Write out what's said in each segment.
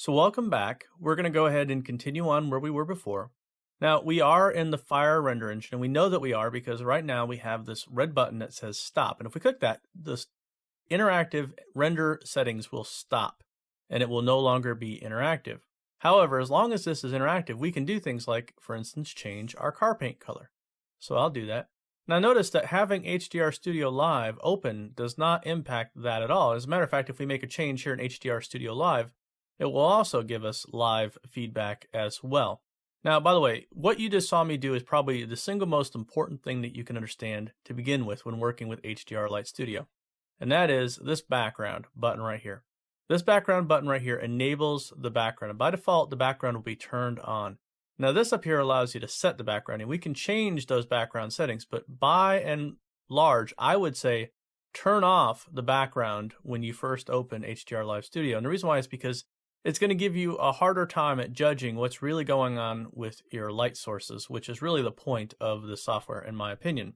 So welcome back. We're going to go ahead and continue on where we were before. Now, we are in the Fire render engine, and we know that we are because right now we have this red button that says stop. And if we click that, this interactive render settings will stop, and it will no longer be interactive. However, as long as this is interactive, we can do things like, for instance, change our car paint color. So I'll do that. Now notice that having HDR Studio Live open does not impact that at all. As a matter of fact, if we make a change here in HDR Studio Live, it will also give us live feedback as well. Now, by the way, what you just saw me do is probably the single most important thing that you can understand to begin with when working with HDR Light Studio. And that is this background button right here. This background button right here enables the background. And by default, the background will be turned on. Now, this up here allows you to set the background, and we can change those background settings, but by and large, I would say turn off the background when you first open HDR Live Studio. And the reason why is because it's going to give you a harder time at judging what's really going on with your light sources, which is really the point of the software, in my opinion.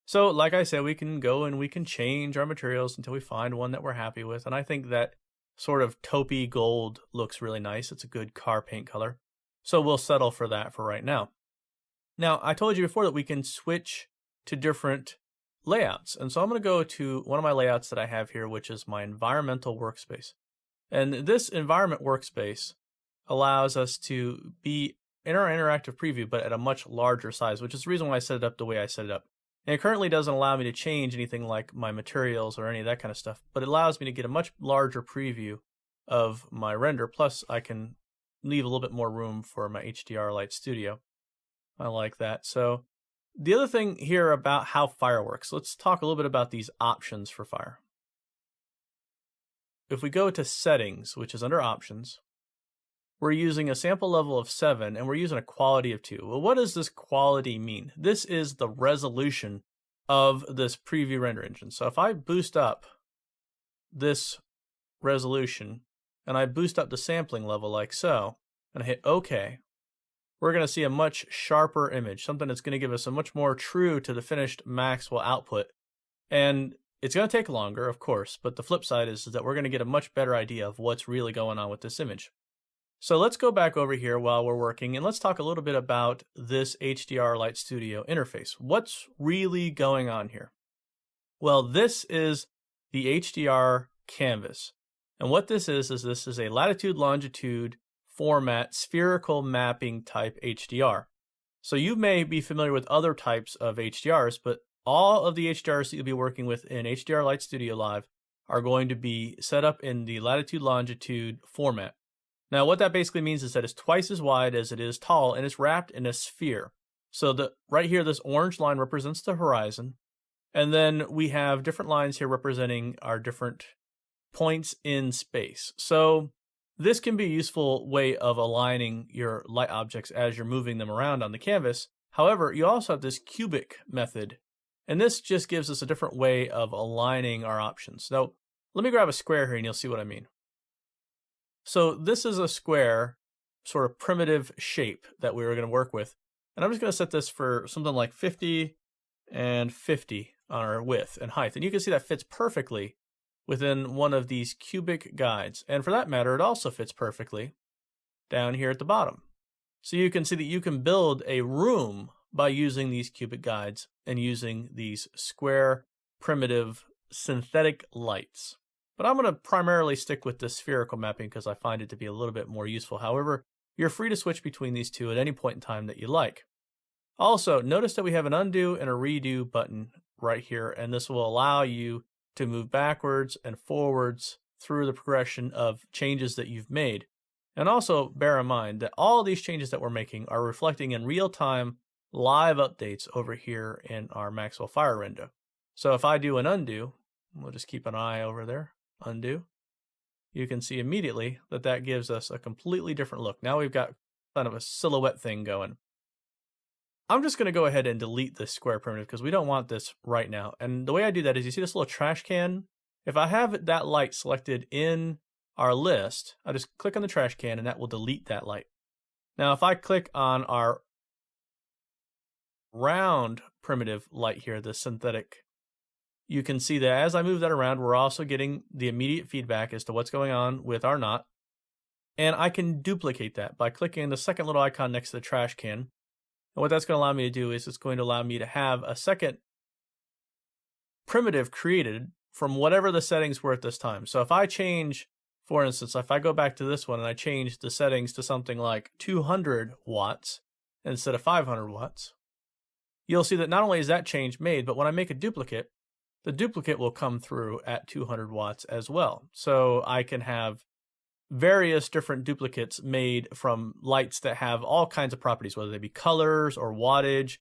So, like I said, we can go and we can change our materials until we find one that we're happy with. And I think that sort of taupey gold looks really nice. It's a good car paint color. So we'll settle for that for right now. Now, I told you before that we can switch to different layouts. And so I'm going to go to one of my layouts that I have here, which is my environmental workspace. And this environment workspace allows us to be in our interactive preview, but at a much larger size, which is the reason why I set it up the way I set it up. And it currently doesn't allow me to change anything like my materials or any of that kind of stuff, but it allows me to get a much larger preview of my render. Plus, I can leave a little bit more room for my HDR Light Studio. I like that. So the other thing here about how Fire works, let's talk a little bit about these options for Fire. If we go to settings, which is under options, we're using a sample level of 7 and we're using a quality of 2. Well, what does this quality mean? This is the resolution of this preview render engine. So if I boost up this resolution and I boost up the sampling level like so, and I hit OK, we're going to see a much sharper image, something that's going to give us a much more true to the finished Maxwell output. And it's going to take longer, of course, but the flip side is that we're going to get a much better idea of what's really going on with this image. So let's go back over here while we're working and let's talk a little bit about this HDR Light Studio interface. What's really going on here? Well, this is the HDR canvas. And what this is this is a latitude longitude format spherical mapping type HDR. So you may be familiar with other types of HDRs, but all of the HDRs that you'll be working with in HDR Light Studio Live are going to be set up in the latitude longitude format. Now, what that basically means is that it's twice as wide as it is tall, and it's wrapped in a sphere. So right here, this orange line represents the horizon, and then we have different lines here representing our different points in space. So this can be a useful way of aligning your light objects as you're moving them around on the canvas. However, you also have this cubic method, and this just gives us a different way of aligning our options. Now, let me grab a square here and you'll see what I mean. So this is a square, sort of primitive shape that we were going to work with. And I'm just going to set this for something like 50 and 50 on our width and height. And you can see that fits perfectly within one of these cubic guides. And for that matter, it also fits perfectly down here at the bottom. So you can see that you can build a room by using these cubic guides and using these square primitive synthetic lights. But I'm going to primarily stick with the spherical mapping because I find it to be a little bit more useful. However, you're free to switch between these two at any point in time that you like. Also, notice that we have an undo and a redo button right here, and this will allow you to move backwards and forwards through the progression of changes that you've made. And also bear in mind that all these changes that we're making are reflecting in real-time live updates over here in our Maxwell Fire window. So if I do an undo, we'll just keep an eye over there. Undo, you can see immediately that that gives us a completely different look. Now we've got kind of a silhouette thing going. I'm just going to go ahead and delete this square primitive because we don't want this right now. And the way I do that is you see this little trash can? If I have that light selected in our list, I just click on the trash can and that will delete that light. Now if I click on our round primitive light here, the synthetic, you can see that as I move that around, we're also getting the immediate feedback as to what's going on with our knot. And I can duplicate that by clicking the second little icon next to the trash can. And what that's going to allow me to do is it's going to allow me to have a second primitive created from whatever the settings were at this time. So if I change, for instance, if I go back to this one and I change the settings to something like 200 watts instead of 500 watts, you'll see that not only is that change made, but when I make a duplicate, the duplicate will come through at 200 watts as well. So I can have various different duplicates made from lights that have all kinds of properties, whether they be colors or wattage.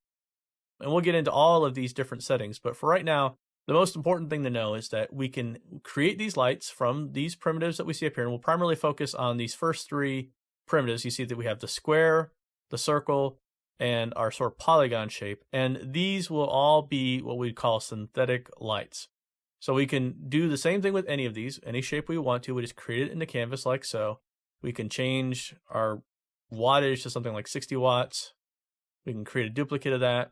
And we'll get into all of these different settings. But for right now, the most important thing to know is that we can create these lights from these primitives that we see up here. And we'll primarily focus on these first three primitives. You see that we have the square, the circle, and our sort of polygon shape. And these will all be what we'd call synthetic lights. So we can do the same thing with any of these, any shape we want to. We just create it in the canvas like so. We can change our wattage to something like 60 watts. We can create a duplicate of that,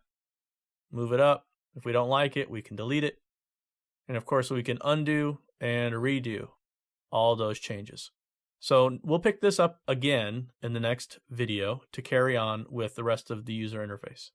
move it up. If we don't like it, we can delete it. And of course, we can undo and redo all those changes. So we'll pick this up again in the next video to carry on with the rest of the user interface.